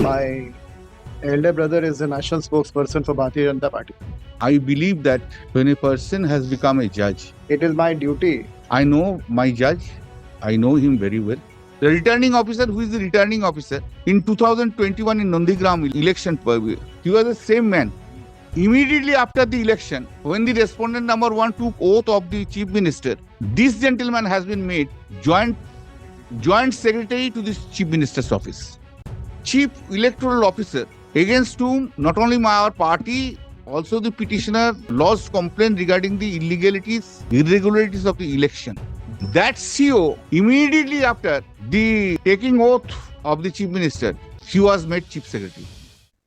My elder brother is the national spokesperson for Bharatiya Janata Party. I believe that when a person has become a judge, It is my duty. I know my judge, I know him very well. The returning officer, who is the returning officer, in 2021 in Nandigram election, he was the same man. Immediately after the election, when the respondent number 1 took oath of the chief minister, this gentleman has been made joint secretary to the chief minister's office. Chief electoral officer, against whom not only our party, also the petitioner lodged complaint regarding the irregularities of the election. That CO, immediately after the taking oath of the chief minister, he was made chief secretary.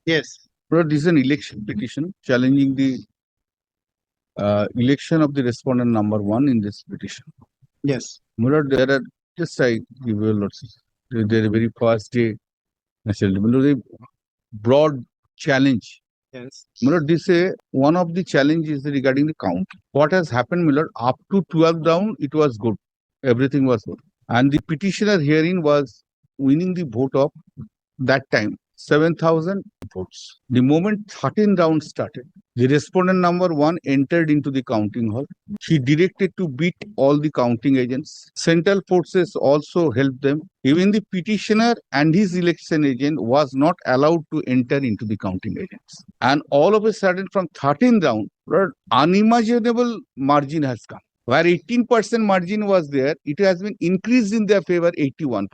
Yes. But this is an election petition challenging the election of the respondent number 1 in this petition. Yes. Murad, there are just I give you lots. There are very first day. A broad challenge. Yes. Murad, this one of the challenges regarding the count. What has happened, Miller? Up to 12th round, it was good. Everything was good, and the petitioner herein was winning the vote of that time 7,000 votes. The moment 13th round started, the respondent number 1 entered into the counting hall. He directed to beat all the counting agents. Central forces also helped them. Even the petitioner and his election agent was not allowed to enter into the counting agents. And all of a sudden, from 13th round, unimaginable margin has come. Where 18% margin was there, it has been increased in their favor 81%.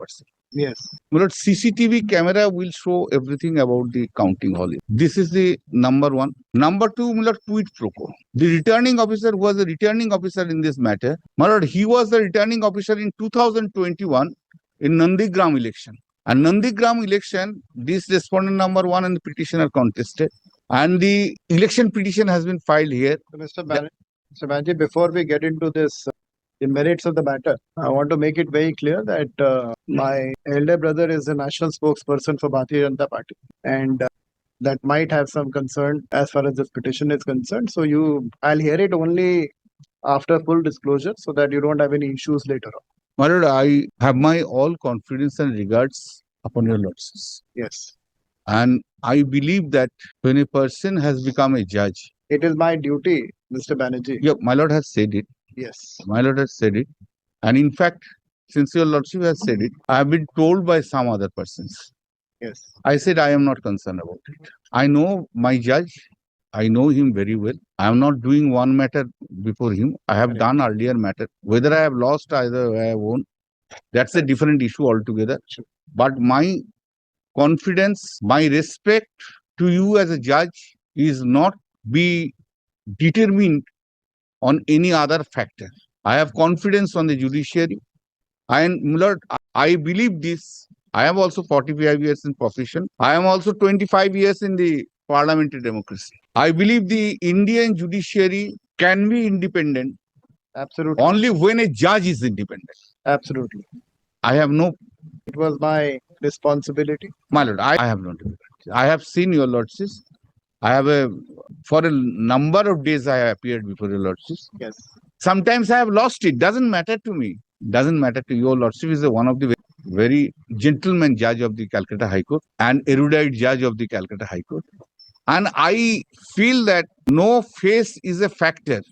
Yes. But CCTV camera will show everything about the counting hall. This is the number 1. Number 2, quid pro quo. The returning officer who was the returning officer in this matter, he was the returning officer in 2021 in Nandigram election. And Nandigram election, this respondent number 1 and the petitioner contested. And the election petition has been filed here. So Mr. Banerjee, before we get into this, the merits of the matter, I want to make it very clear that my elder brother is the national spokesperson for Bharatiya Janata Party, and that might have some concern as far as this petition is concerned. So I'll hear it only after full disclosure, so that you don't have any issues later on. My lord, I have my all confidence and regards upon your lordships. Yes. And I believe that when a person has become a judge, it is my duty, Mr. Banerjee. Yeah, my lord has said it. Yes. My lord has said it. And in fact, since your lordship has said it, I have been told by some other persons. Yes. I said I am not concerned about it. I know my judge. I know him very well. I am not doing one matter before him. I have done earlier matter. Whether I have lost, either I have won, that's a different issue altogether. But my confidence, my respect to you as a judge is not be determined on any other factor. I have confidence on the judiciary. And Lord, I believe this. I am also 45 years in profession. I am also 25 years in the parliamentary democracy. I believe the Indian judiciary can be independent. Absolutely. Only when a judge is independent. Absolutely. I have no. It was my responsibility. My lord, I have no difficulty. I have seen your lordships. I have for a number of days I have appeared before your lordships. Yes. Sometimes I have lost it. Doesn't matter to me. Doesn't matter to your lordship. Is one of the very gentleman judge of the Calcutta High Court and erudite judge of the Calcutta High Court. And I feel that no face is a factor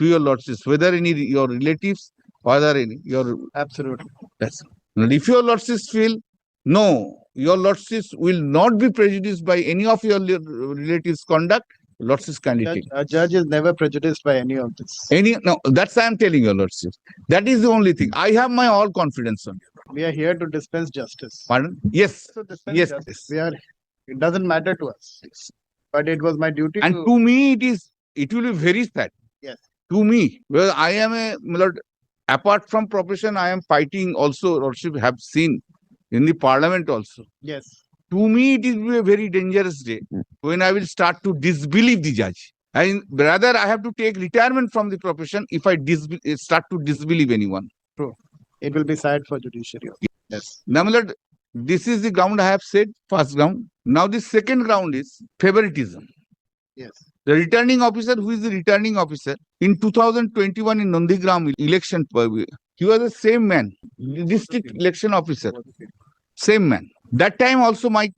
to your lordships, whether any your relatives or any your. Absolutely. That's. And if your lordships feel no, your lordships will not be prejudiced by any of your relatives' conduct, lordships can take. A judge is never prejudiced by any of this. No, that's I am telling your lordships. That is the only thing. I have my all confidence on you. We are here to dispense justice. Pardon? Yes. Yes. It doesn't matter to us. Yes. But it was my duty. And to me, it will be very sad. Yes. To me, well, I am apart from profession, I am fighting also, lordship have seen in the parliament also. Yes. To me, it will be a very dangerous day when I will start to disbelieve the judge. And rather, I have to take retirement from the profession if I start to disbelieve anyone. True. It will be sad for judiciary. Yes. Now, my lord, this is the ground I have said, first ground. Now, the second ground is favoritism. Yes. The returning officer, who is the returning officer, in 2021 in Nandigram election, he was the same man, district election officer, same man. That time also my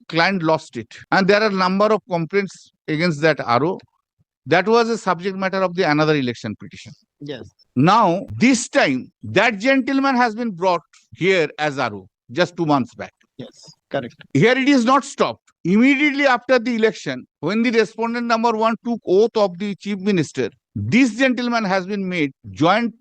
client lost it. And there are a number of complaints against that RO. That was a subject matter of the another election petition. Yes. Now, this time, that gentleman has been brought here as RO just 2 months back. Yes. Correct. Here it is not stopped. Immediately after the election, when the respondent number 1 took oath of the chief minister, this gentleman has been made joint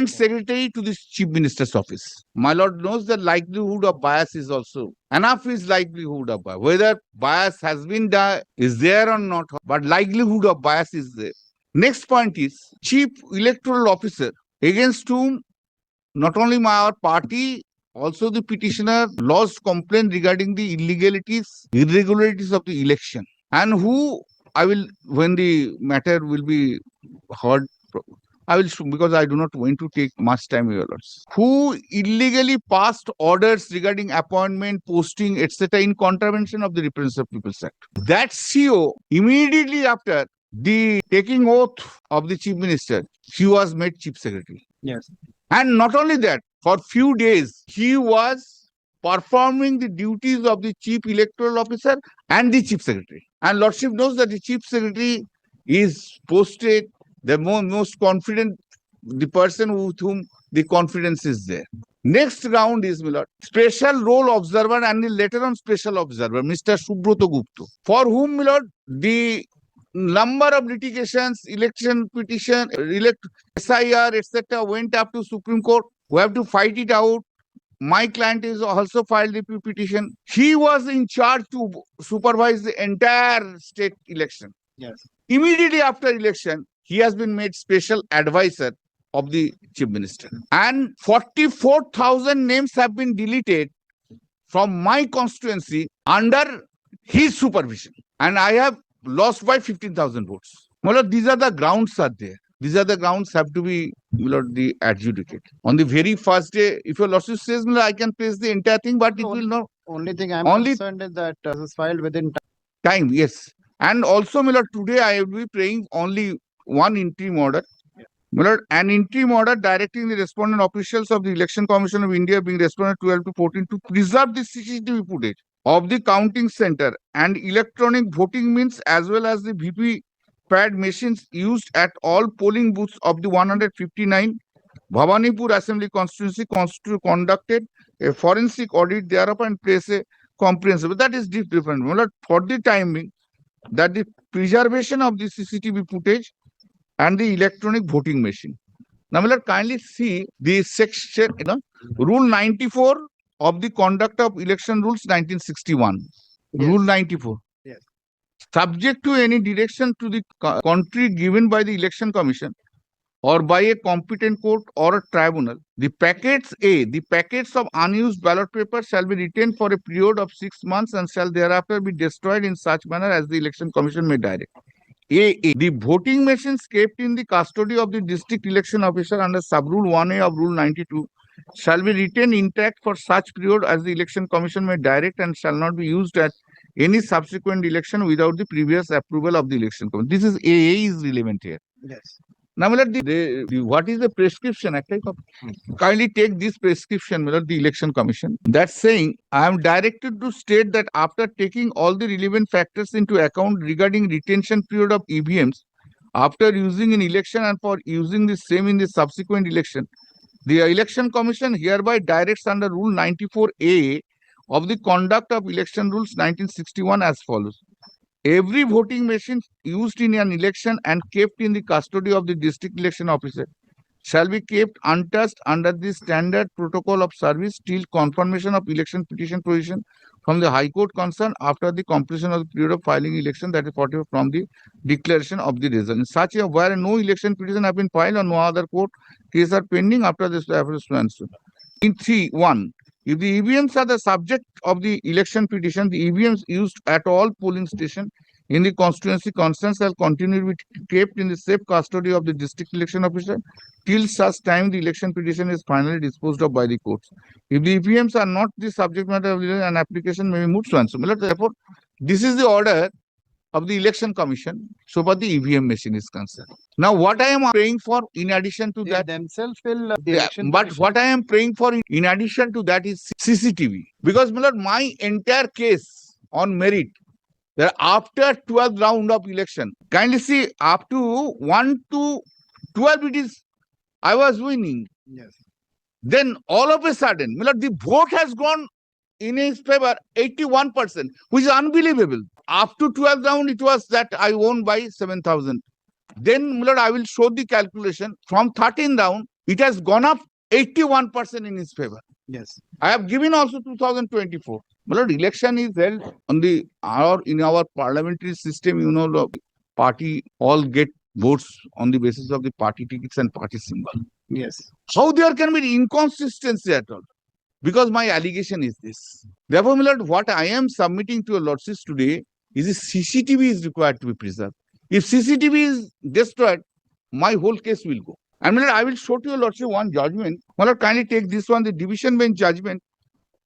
secretary to the chief minister's office. My lord knows the likelihood of bias is also enough is likelihood of bias. Whether bias has been is there or not, but likelihood of bias is there. Next point is chief electoral officer, against whom not only our party, also the petitioner lodged complaint regarding the irregularities of the election, and who I will, when the matter will be heard, I will, because I do not want to take much time, your lords, who illegally passed orders regarding appointment, posting, etc. in contravention of the Representative of People's Act. That CO, immediately after the taking oath of the chief minister, he was made chief secretary. Yes. And not only that, for few days, he was performing the duties of the chief electoral officer and the chief secretary. And lordship knows that the chief secretary is posted the most confident, the person with whom the confidence is there. Next round is, my lord, special role observer and the later on special observer, Mr. Subroto Gupta, for whom, my lord, the number of litigations, election petition, SIR, etc. went up to Supreme Court. We have to fight it out. My client is also filed a petition. He was in charge to supervise the entire state election. Yes. Immediately after election, he has been made special advisor of the chief minister. And 44,000 names have been deleted from my constituency under his supervision. And I have lost by 15,000 votes. Well, these are the grounds are there. These are the grounds have to be, the adjudicate. On the very first day, if your lordship says, I can place the entire thing, but it will not. Only thing I am concerned is that this is filed within time. Yes. And also, my lord, today I will be praying only one interim order. My lord, an interim order directing the respondent officials of the Election Commission of India being respondent 12 to 14 to preserve the CCTV footage of the counting center and electronic voting means as well as the VP pad machines used at all polling booths of the 159 Bhavanipur Assembly constituency conducted a forensic audit thereof and place a comprehensive. But that is different. My lord, for the timing, that the preservation of the CCTV footage and the electronic voting machine. Now, my lord, kindly see the section, Rule 94 of the Conduct of Election Rules 1961. Yes. Rule 94. Yes. Subject to any direction to the country given by the Election Commission or by a competent court or a tribunal, the packets of unused ballot paper shall be retained for a period of 6 months and shall thereafter be destroyed in such manner as the Election Commission may direct. The voting machines kept in the custody of the district election officer under sub-rule 1A of Rule 92 shall be retained intact for such period as the Election Commission may direct and shall not be used at any subsequent election without the previous approval of the Election Commission. This is AA is relevant here. Yes. Now, my lord, what is the prescription? Kindly take this prescription, my lord, the Election Commission. That's saying, I am directed to state that after taking all the relevant factors into account regarding retention period of EVMs, after using in election and for using the same in the subsequent election, the Election Commission hereby directs under Rule 94A of the Conduct of Election Rules 1961 as follows. Every voting machine used in an election and kept in the custody of the district election officer shall be kept untouched under the standard protocol of service till confirmation of election petition position from the High Court concerned after the completion of the period of filing election, that is 40 from the declaration of the result. In such a where no election petition have been filed or no other court case are pending after this suspension. In 3.1, if the EVMs are the subject of the election petition, the EVMs used at all polling stations in the constituency concerned shall continue to be kept in the safe custody of the district election officer till such time the election petition is finally disposed of by the courts. If the EVMs are not the subject matter of an application may be moved so and so. Therefore, this is the order of the election commission so far the EVM machine is concerned. Now, what I am praying for in addition to They that, themselves will the yeah, election but commission. what I am praying for in addition to that is CCTV. Because my lord, my entire case on merit that after 12th round of election, kindly see up to 1 to 12 it is I was winning. Yes. Then all of a sudden, my lord, the vote has gone in his favor 81%, which is unbelievable. Up to 12th round, it was that I won by 7,000. Then, my lord, I will show the calculation. From 13th round, it has gone up 81% in his favor. Yes. I have given also 2024. My lord, election is held on in our parliamentary system, the party all get votes on the basis of the party tickets and party symbol. Yes. How there can be inconsistency at all? Because my allegation is this. Therefore, my lord, what I am submitting to your lordships today is a CCTV is required to be preserved. If CCTV is destroyed, my whole case will go. And my lord, I will show to your lordship one judgment. My lord, kindly take this one, the division bench judgment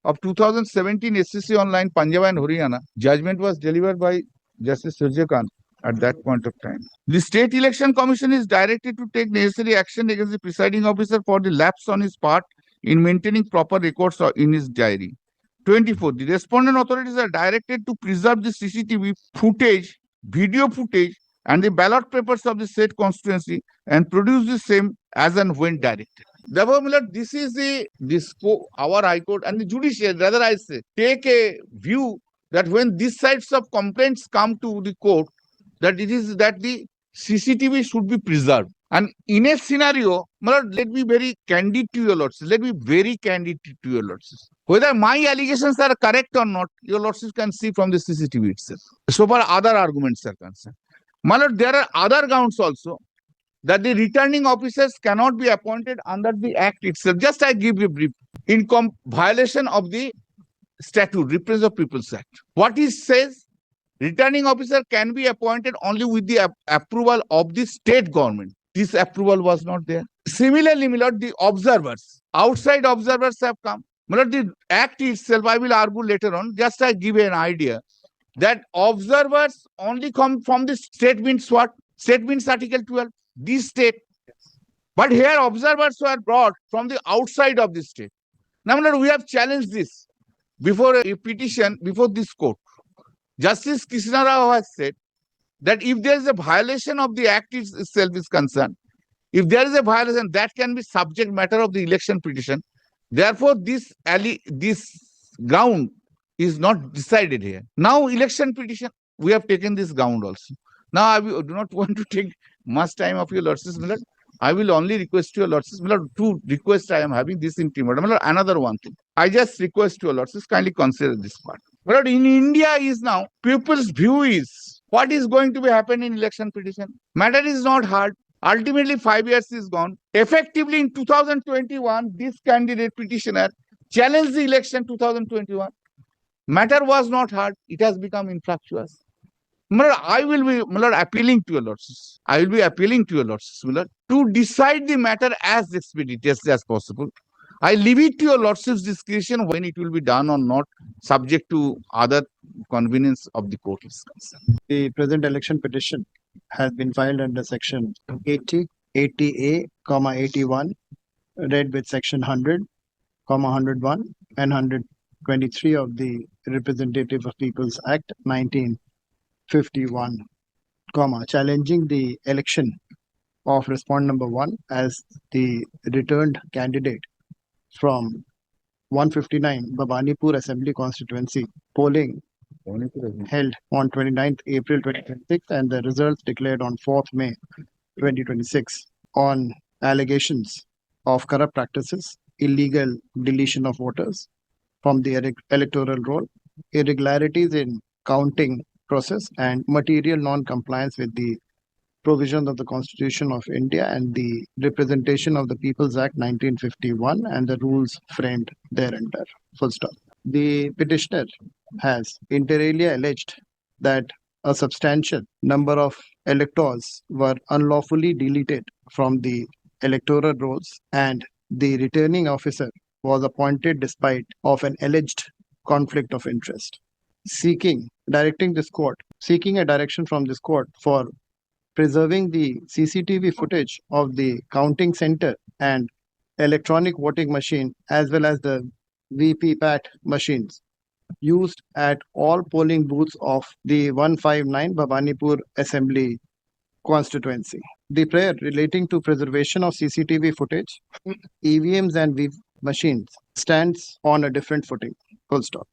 of 2017 SCC online Punjab and Haryana. Judgment was delivered by Justice Surjakant at that point of time. The State Election Commission is directed to take necessary action against the presiding officer for the lapse on his part in maintaining proper records in his diary. 24. The respondent authorities are directed to preserve the CCTV footage, video footage, and the ballot papers of the said constituency and produce the same as and when directed. Therefore, my lord, this is our High Court and the Judicial, rather I say, take a view that when these sides of complaints come to the court, that it is that the CCTV should be preserved. And in a scenario, my lord, let me very candid to your lordships. Let me very candid to your lordships. Whether my allegations are correct or not, your lordships can see from the CCTV itself. So far, other arguments are concerned. My lord, there are other grounds also that the returning officers cannot be appointed under the Act itself. Just I give you a brief. In violation of the statute, Representative of People's Act. What it says, returning officer can be appointed only with the approval of the state government. This approval was not there. Similarly, my lord, the observers, outside observers have come. My lord, the Act itself, I will argue later on, just I give an idea that observers only come from the state means what? State means Article 12, this state. But here observers were brought from the outside of the state. Now, my lord, we have challenged this before a petition before this court. Justice Krishna Rao has said that if there is a violation of the Act itself is concerned, if there is a violation, that can be subject matter of the election petition. Therefore, this ground is not decided here. Now, election petition, we have taken this ground also. Now, I do not want to take much time of your lordships. I will only request your lordships. Two requests I am having this intimate. Another one thing. I just request your lordships, kindly consider this part. But in India is now, people's view is what is going to be happening in election petition. Matter is not hard. Ultimately, 5 years is gone. Effectively, in 2021, this candidate petitioner challenged the election 2021. Matter was not hard. It has become infructuous. I will be appealing to your lordships. I will be appealing to your lordships, to decide the matter as expeditiously as possible. I leave it to your lordship's discretion when it will be done or not, subject to other convenience of the court is concerned. The present election petition has been filed under section 80, 80A, 81, read with section 100, 101 and 123 of the Representative of People's Act 1951, challenging the election of respondent number 1 as the returned candidate from 159 Bhabanipur Assembly Constituency, polling held on 29th April 2026 and the results declared on 4th May 2026 on allegations of corrupt practices, illegal deletion of voters from the electoral roll, irregularities in counting process, and material non-compliance with the provisions of the Constitution of India and the Representation of the People's Act 1951 and the rules framed thereunder. Full stop. The petitioner has inter alia alleged that a substantial number of electors were unlawfully deleted from the electoral rolls and the returning officer was appointed despite of an alleged conflict of interest. directing this court, seeking a direction from this court for preserving the CCTV footage of the counting center and electronic voting machine as well as the VPPAT machines used at all polling booths of the 159 Bhabanipur Assembly constituency. The prayer relating to preservation of CCTV footage, EVMs and VV machines stands on a different footing. Full stop.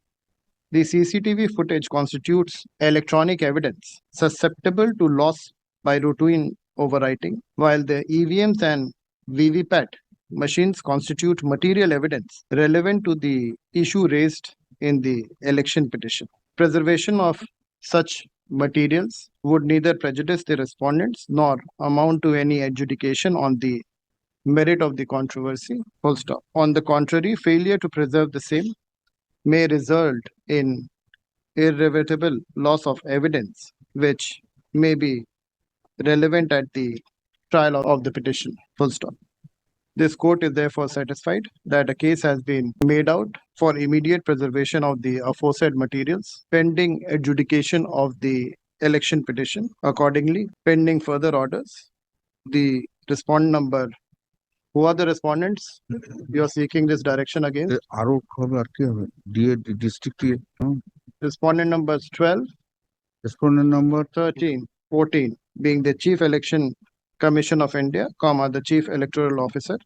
The CCTV footage constitutes electronic evidence susceptible to loss by routine overwriting, while the EVMs and VVPAT machines constitute material evidence relevant to the issue raised in the election petition. Preservation of such materials would neither prejudice the respondents nor amount to any adjudication on the merit of the controversy. Full stop. On the contrary, failure to preserve the same may result in irreversible loss of evidence, which may be relevant at the trial of the petition. Full stop. This court is therefore satisfied that a case has been made out for immediate preservation of the aforesaid materials, pending adjudication of the election petition. Accordingly, pending further orders, the respondent number. Who are the respondents? You are seeking this direction against? আরো হবে আর কি হবে DA district Respondent numbers 12, respondent number 13, 14 being the Chief Election Commission of India, the Chief Electoral Officer,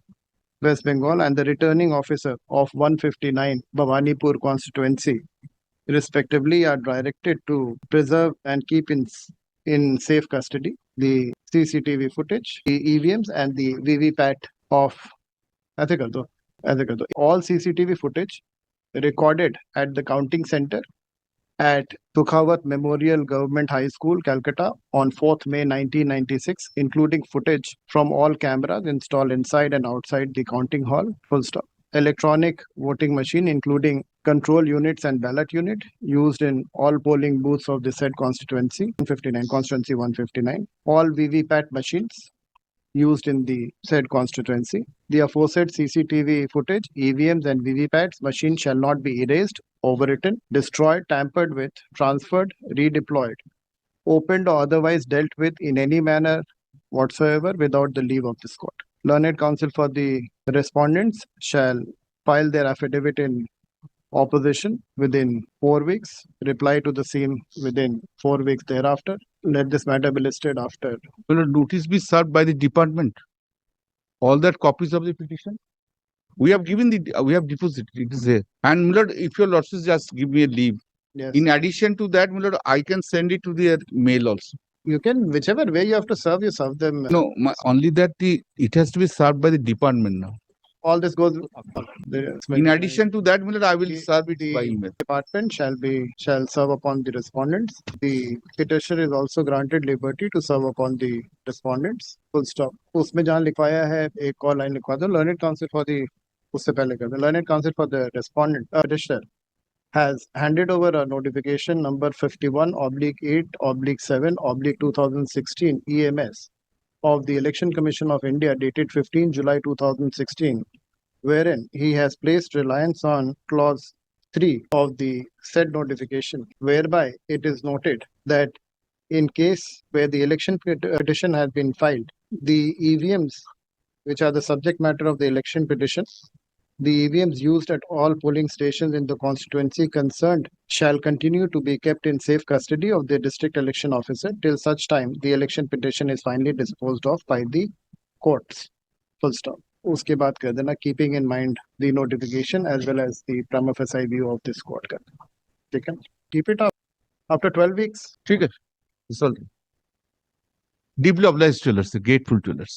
West Bengal, and the Returning Officer of 159 Bhavanipur constituency, respectively, are directed to preserve and keep in safe custody the CCTV footage, the EVMs, and the VVPAT of all CCTV footage recorded at the counting center at Tukhawat Memorial Government High School, Calcutta on 4th May 1996, including footage from all cameras installed inside and outside the counting hall. Full stop. Electronic voting machine, including control units and ballot unit, used in all polling booths of the said constituency 159. All VVPAT machines used in the said constituency. The aforesaid CCTV footage, EVMs and VVPATs machine shall not be erased, overwritten, destroyed, tampered with, transferred, redeployed, opened or otherwise dealt with in any manner whatsoever without the leave of this court. Learned counsel for the respondents shall file their affidavit in opposition within 4 weeks, reply to the same within 4 weeks thereafter. Let this matter be listed after. Will a notice be served by the department? All that copies of the petition? We have deposited, it is there. And Millard, if your lordship just give me a leave. Yes. In addition to that, Millard, I can send it to their mail also. You can, whichever way you have to serve, you serve them. No, only that it has to be served by the department now. All this goes. In addition to that, Millard, I will serve it by email. Department shall serve upon the respondents. The petitioner is also granted liberty to serve upon the respondents. Full stop. उसमें जहाँ लिखवाया है एक और line लिखवा दो. Learned counsel for the उससे पहले कर दो. Learned counsel for the respondent petitioner has handed over a notification number 51/8/7/2016 EMS of the Election Commission of India dated 15 July 2016, wherein he has placed reliance on clause 3 of the said notification, whereby it is noted that in case where the election petition has been filed, the EVMs, which are the subject matter of the election petition, the EVMs used at all polling stations in the constituency concerned shall continue to be kept in safe custody of the district election officer till such time the election petition is finally disposed of by the courts. Full stop. उसके बाद कर देना keeping in mind the notification as well as the prima facie view of this court कर देना. ठीक है? Keep it up after 12 weeks. ठीक है. It's all. Deeply obliged to us, grateful to us.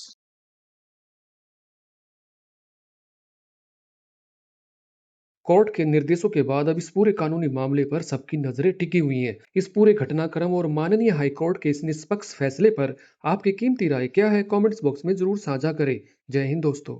Court के निर्देशों के बाद अब इस पूरे कानूनी मामले पर सबकी नजरें टिकी हुई हैं। इस पूरे घटनाक्रम और माननीय हाईकोर्ट के इस निष्पक्ष फैसले पर आपकी कीमती राय क्या है? कमेंट्स बॉक्स में जरूर साझा करें। जय हिंद दोस्तों।